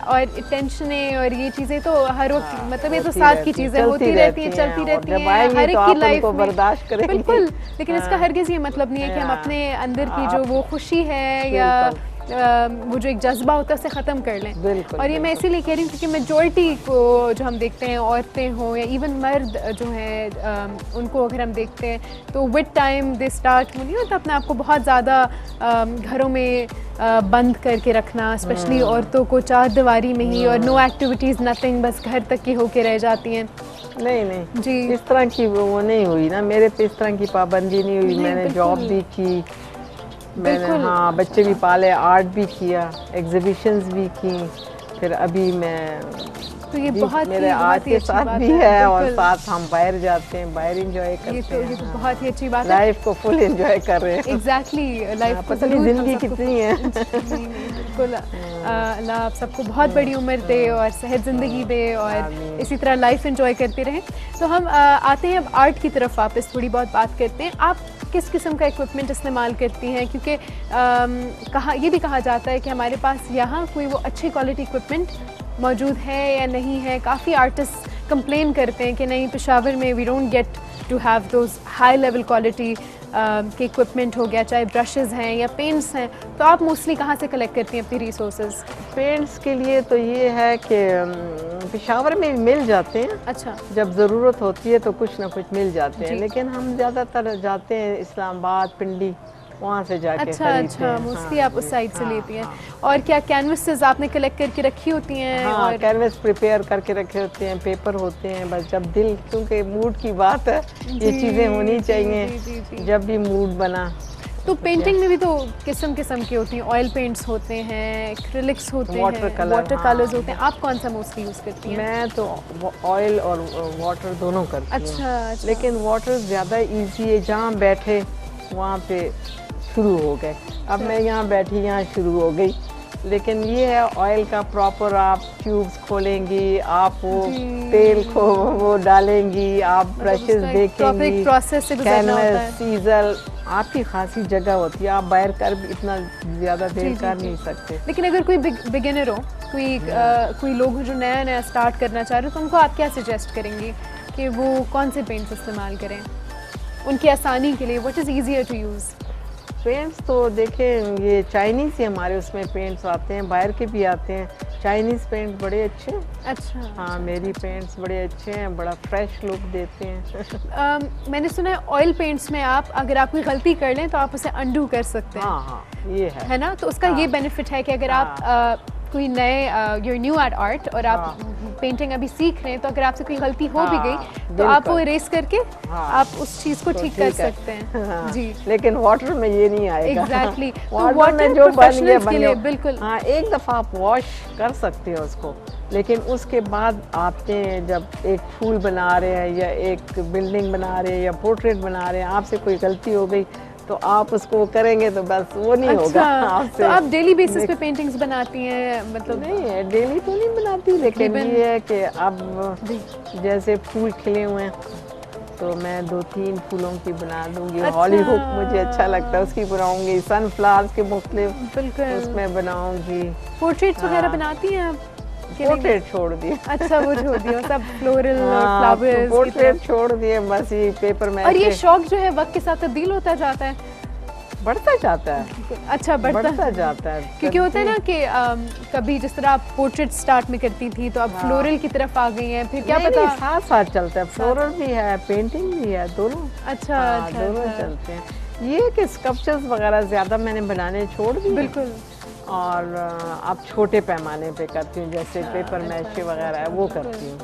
और टेंशनें और ये चीज़ें तो हर वक्त, मतलब ये तो साथ की चीज़ें होती रहती हैं, चलती रहती हैं हर एक की लाइफ में, बर्दाश्त करें। बिल्कुल। लेकिन इसका हरगिज़ ये मतलब नहीं है कि हम अपने अंदर की जो वो खुशी है या वो जो एक जज्बा होता है उसे ख़त्म कर लें। और ये मैं इसीलिए कह रही हूँ क्योंकि मेजॉरिटी को जो हम देखते हैं, औरतें हों या इवन मर्द जो हैं, उनको अगर हम देखते हैं तो विद टाइम दे स्टार्ट नहीं होता अपने आप को बहुत ज़्यादा घरों में बंद करके रखना, स्पेशली औरतों को चार दीवारी में ही, और नो एक्टिविटीज़ नथिंग, बस घर तक की होके रह जाती हैं। नहीं जी, इस तरह की वो नहीं हुई ना, मेरे पे इस तरह की पाबंदी नहीं हुई। मैंने जॉब भी की, मैंने हाँ बच्चे भी पाले, आर्ट भी किया, एग्जीबिशंस भी की, फिर अभी मैं तो ये बहुत मेरे आर्ट के साथ भी है और साथ हम बाहर जाते हैं, बाहर एंजॉय करते हैं। ये तो बहुत ही अच्छी बात है, लाइफ को फुल एंजॉय कर रहे हैं। एग्जैक्टली, लाइफ पता नहीं जिंदगी कितनी है। बिल्कुल। अल्लाह आप सबको बहुत बड़ी उम्र दे और सेहत ज़िंदगी दे और इसी तरह लाइफ एंजॉय करते रहें। तो हम आते हैं अब आर्ट की तरफ वापस, थोड़ी बहुत बात करते हैं। आप किस किस्म का इक्विपमेंट इस्तेमाल करती हैं? क्योंकि ये भी कहा जाता है कि हमारे पास यहाँ कोई वो अच्छी क्वालिटी इक्विपमेंट मौजूद है या नहीं है। काफ़ी आर्टिस्ट कंप्लेन करते हैं कि नहीं, पेशावर में we don't get to have those high level quality के इक्विपमेंट हो गया, चाहे ब्रशेज़ हैं या पेंट्स हैं। तो आप मोस्टली कहाँ से कलेक्ट करती हैं अपनी रिसोर्सेज? पेंट्स के लिए तो ये है कि पेशावर में मिल जाते हैं। अच्छा, जब ज़रूरत होती है तो कुछ ना कुछ मिल जाते हैं, लेकिन हम ज़्यादातर जाते हैं इस्लामाबाद, पिंडी, वहाँ से जाके खरीदते हैं। मोस्टली आप उस साइड से लेती हैं। और क्या कैनवसेस आपने कलेक्ट करके रखी होती हैं? और कैनवस प्रिपेयर करके रखे होते हैं, पेपर होते हैं, बस जब दिल, क्योंकि मूड की बात है, ये चीज़ें होनी चाहिए जब भी मूड बना। तो पेंटिंग में भी तो किस्म किस्म की होती हैं, ऑयल पेंट्स होते हैं, एक्रिलिक्स होते हैं, वाटर कलर्स होते हैं। आप कौन सा मोस्टली यूज़ करती हैं? मैं तो ऑयल और वाटर दोनों करती हूँ। अच्छा। लेकिन वाटर ज़्यादा ईजी है, जहाँ बैठे वहाँ पे शुरू हो गए। अब मैं यहाँ बैठी, यहाँ शुरू हो गई, लेकिन ये है ऑयल का प्रॉपर आप ट्यूब्स खोलेंगी, आप वो जी। तेल को वो डालेंगी, आप ब्रशेस देखेंगी, प्रोसेस से गुजरना होता कैनवस, है। सीजल, आपकी खासी जगह होती है, आप बाहर कर भी इतना ज़्यादा जी, देर जी, कर जी। नहीं सकते। लेकिन अगर कोई बिगिनर हो, कोई लोग हो जो नया नया स्टार्ट करना चाह रहे हो, तो उनको आप क्या सजेस्ट करेंगी कि वो कौन से पेंट्स इस्तेमाल करें उनकी आसानी के लिए? What is easier to use? Paints तो देखें, ये चाइनीज़ ही हमारे उसमें पेंट्स आते हैं, बाहर के भी आते हैं। चाइनीज़ पेंट बड़े अच्छे हैं। अच्छा। हाँ, मेरी पेंट्स बड़े अच्छे हैं, बड़ा फ्रेश लुक देते हैं। मैंने सुना है ऑयल पेंट्स में आप अगर आप कोई गलती कर लें तो आप उसे अंडू कर सकते हैं। हाँ हाँ, ये है। है ना? तो उसका हाँ। ये बेनिफिट है कि अगर आप कोई नए यूर न्यू एट आर्ट और आप पेंटिंग अभी सीख रहे हैं, तो अगर आपसे कोई गलती हो भी गई तो आप वो इरेज करके आप उस चीज़ को तो ठीक कर सकते हैं। हाँ, जी, लेकिन वाटर में ये नहीं आएगा। एग्जैक्टली। तो वाटर वाटर में जो बन गया प्रोफेशनल्स बन के लिए गया। बिल्कुल। हाँ, एक दफ़ा आप वॉश कर सकते हो उसको, लेकिन उसके बाद आपने जब एक फूल बना रहे हैं या एक बिल्डिंग बना रहे हैं या पोर्ट्रेट बना रहे हैं, आपसे कोई गलती हो गई तो आप उसको करेंगे तो बस वो नहीं होगा आपसे। तो आप डेली बेसिस पे पेंटिंग्स बनाती हैं? मतलब नहीं है, डेली तो नहीं बनाती, लेकिन ये है कि अब जैसे फूल खिले हुए हैं तो मैं 2-3 फूलों की बना दूंगी। अच्छा। हॉली हुक मुझे अच्छा लगता है, उसकी बनाऊंगी। सनफ्लावर्स के मुख्तलिफ बिल्कुल उसमें बनाऊंगी। पोर्ट्रेट्स वगैरह हाँ। बनाती हैं आप? पोर्ट्रेट छोड़ दिए। अच्छा, वो छोड़ दिया सब फ्लोरल हाँ, फ्लावर्स। पोर्ट्रेट छोड़ दिए, बस ये पेपर में और ये ऐसे शौक जो है वक्त के साथ तब्दील होता जाता है? बढ़ता जाता है। अच्छा, बढ़ता जाता है क्योंकि होता है ना कि कभी जिस तरह आप पोर्ट्रेट स्टार्ट में करती थी तो अब फ्लोरल की तरफ आ गई हैं, फिर क्या पता। साथ साथ चलता है, फ्लोरल भी है, पेंटिंग भी है, दोनों। अच्छा, हाँ, अच्छा, दोनों अच्छा। चलते हैं। ये कि स्कल्पचर्स वगैरह ज़्यादा मैंने बनाने छोड़ दिए। बिल्कुल। और अब छोटे पैमाने पे करती हूँ, जैसे पेपर अच्छा, मैशे वगैरह है वो करती हूँ।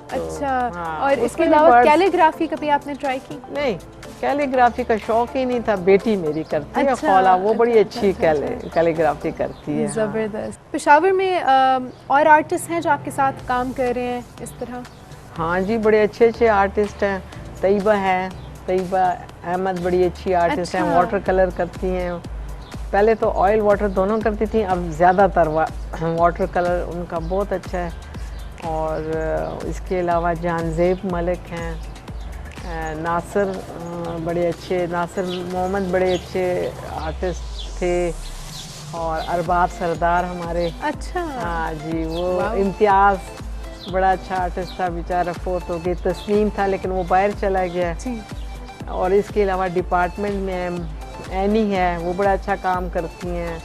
अच्छा, हाँ, और इसके उसमें अलावा birds- कैलीग्राफी कभी आपने ट्राई की? नहीं, कैलीग्राफी का शौक ही नहीं था, बेटी मेरी करती है। अच्छा, खौला वो बड़ी अच्छा, अच्छी अच्छा। कैलीग्राफी करती है। हाँ। ज़बरदस्त। पेशावर में और आर्टिस्ट हैं जो आपके साथ काम कर रहे हैं इस तरह? हाँ जी, बड़े अच्छे अच्छे आर्टिस्ट हैं। तैयबा है, तैयबा अहमद बड़ी अच्छी आर्टिस्ट हैं, अच्छा। वाटर कलर करती हैं। पहले तो ऑयल वाटर दोनों करती थी, अब ज़्यादातर वाटर कलर उनका बहुत अच्छा है। और इसके अलावा जानजेब मलिक हैं, नासिर बड़े अच्छे, नासिर मोहम्मद बड़े अच्छे आर्टिस्ट थे। और अरबाब सरदार हमारे। अच्छा। हाँ जी, वो वाह। इम्तियाज़ बड़ा अच्छा आर्टिस्ट था, बेचारा फोत हो गई। तस्नीम था लेकिन वो बाहर चला गया। जी। और इसके अलावा डिपार्टमेंट में एनी है, वो बड़ा अच्छा काम करती हैं।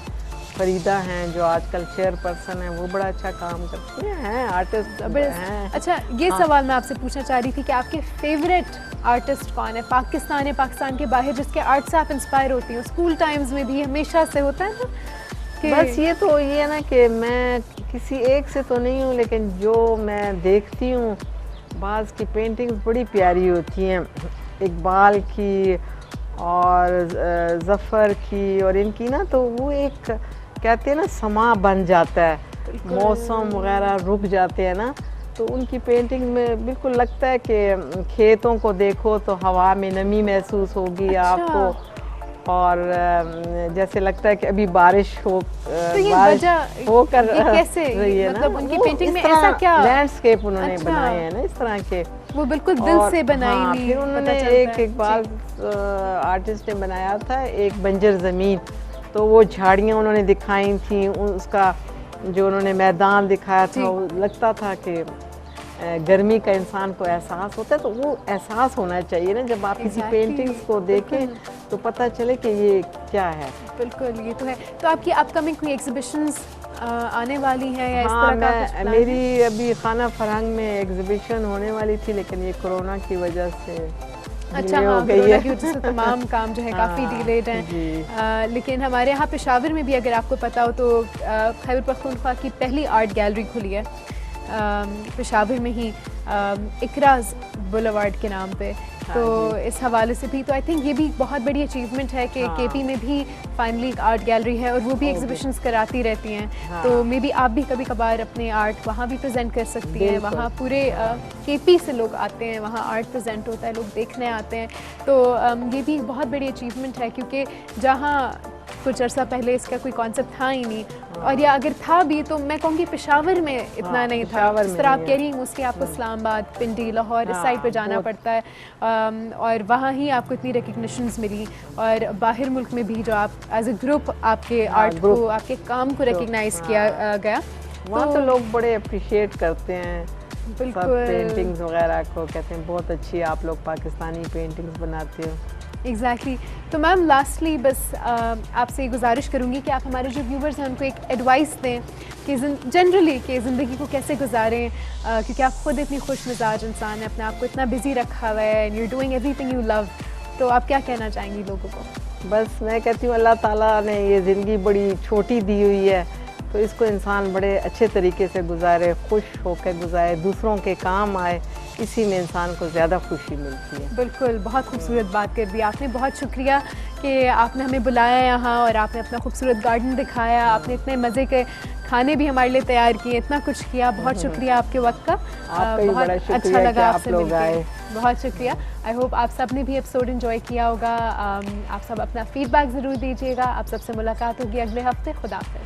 फरीदा हैं जो आजकल चेयरपर्सन हैं, वो बड़ा अच्छा काम करती हैं, आर्टिस्ट हैं। अच्छा, ये सवाल मैं आपसे पूछना चाह रही थी कि आपके फेवरेट आर्टिस्ट कौन है पाकिस्तान या पाकिस्तान के बाहर, जिसके आर्ट से आप इंस्पायर होती हो? स्कूल टाइम्स में भी हमेशा से होता है ना कि बस ये तो ये है ना कि मैं किसी एक से तो नहीं हूँ, लेकिन जो मैं देखती हूँ, बाज़ की पेंटिंग्स बड़ी प्यारी होती हैं, इकबाल की और ज़फ़र की और इनकी ना, तो वो एक कहते हैं ना समा बन जाता है, मौसम वगैरह रुक जाते हैं ना, तो उनकी पेंटिंग में बिल्कुल लगता है कि खेतों को देखो तो हवा में नमी महसूस होगी। अच्छा। आपको और जैसे लगता है कि अभी बारिश हो, तो ये बारिश वजह होकर ये कैसे, रही है ना। मतलब उनकी वो पेंटिंग इस में तरह ऐसा क्या लैंडस्केप उन्होंने अच्छा। बनाए हैं ना इस तरह के, वो बिल्कुल दिल और से बनाई हाँ, हुई फिर पता उन्होंने चलता एक है। इकबाल आर्टिस्ट ने बनाया था एक बंजर ज़मीन, तो वो झाड़ियाँ उन्होंने दिखाई थी, उसका जो उन्होंने मैदान दिखाया था, वो लगता था कि गर्मी का इंसान को एहसास होता है। तो वो एहसास होना चाहिए ना, जब आप किसी पेंटिंग्स को देखें तो पता चले कि ये क्या है। बिल्कुल, ये तो है। तो आपकी अपकमिंग कोई एग्जीबिशंस आने वाली हैं या इस हाँ, तरह का कुछ प्लान है? मेरी अभी खाना फरहंग में एग्जीबिशन होने वाली थी, लेकिन ये कोरोना की वजह से अच्छा, डिले हाँ, हो गई कोरोना है। की वजह से तमाम काम जो है काफ़ी हाँ, डिलेड हैं। जी। लेकिन हमारे यहाँ पेशावर में भी अगर आपको पता हो तो खैबर पख्तूनख्वा की पहली आर्ट गैलरी खुली है पेशावर में ही, इकराज बुलेवार्ड के नाम पे। तो इस हवाले से भी तो आई थिंक ये भी बहुत बड़ी अचीवमेंट है कि केपी में भी फाइनली एक आर्ट गैलरी है और वो भी एग्जीबिशंस कराती रहती हैं। तो मे बी आप भी कभी कभार अपने आर्ट वहाँ भी प्रेजेंट कर सकती हैं। वहाँ पूरे केपी से लोग आते हैं, वहाँ आर्ट प्रेजेंट होता है, लोग देखने आते हैं। तो ये भी बहुत बड़ी अचीवमेंट है, क्योंकि जहाँ कुछ अर्सा पहले इसका कोई कॉन्सेप्ट था ही नहीं, और या अगर था भी तो मैं कहूँगी पेशावर में इतना नहीं था। जिस तरह आप कह रही हैं उसके आपको इस्लामाबाद, पिंडी, लाहौर इस साइड पे जाना पड़ता है, और वहाँ ही आपको इतनी रिकग्निशंस मिली, और बाहर मुल्क में भी जो आप एज ए ग्रुप आपके आर्ट को, आपके काम को रिकग्नाइज किया गया, वहाँ तो लोग बड़े अप्रिशिएट करते हैं। बिल्कुल। सब पेंटिंग्स वगैरह को कहते हैं बहुत अच्छी आप लोग पाकिस्तानी पेंटिंग्स बनाते हो। एग्जैक्टली तो मैम लास्टली बस आपसे गुजारिश करूँगी कि आप हमारे जो व्यूवर्स हैं उनको एक एडवाइस दें कि जनरली कि ज़िंदगी को कैसे गुजारें, क्योंकि आप खुद इतनी खुश मिजाज इंसान हैं, अपने आप को इतना बिजी रखा हुआ है, and you doing everything you love, तो आप क्या कहना चाहेंगी लोगों को? बस मैं कहती हूँ अल्लाह ताला ने ये ज़िंदगी बड़ी छोटी दी हुई है, तो इसको इंसान बड़े अच्छे तरीके से गुजारे, खुश होकर गुजारे, दूसरों के काम आए, इसी में इंसान को ज़्यादा खुशी मिलती है। बिल्कुल, बहुत खूबसूरत बात कर दी आपने। बहुत शुक्रिया कि आपने हमें बुलाया यहाँ, और आपने अपना खूबसूरत गार्डन दिखाया, आपने इतने मज़े के खाने भी हमारे लिए तैयार किए, इतना कुछ किया। बहुत शुक्रिया आपके वक्त का, बहुत अच्छा लगा आपसे मिलकर। बहुत शुक्रिया। आई होप आप सब ने भी एपिसोड एंजॉय किया होगा। आप सब अपना फीडबैक ज़रूर दीजिएगा। आप सबसे मुलाकात होगी अगले हफ्ते। खुदा हाफ़िज़।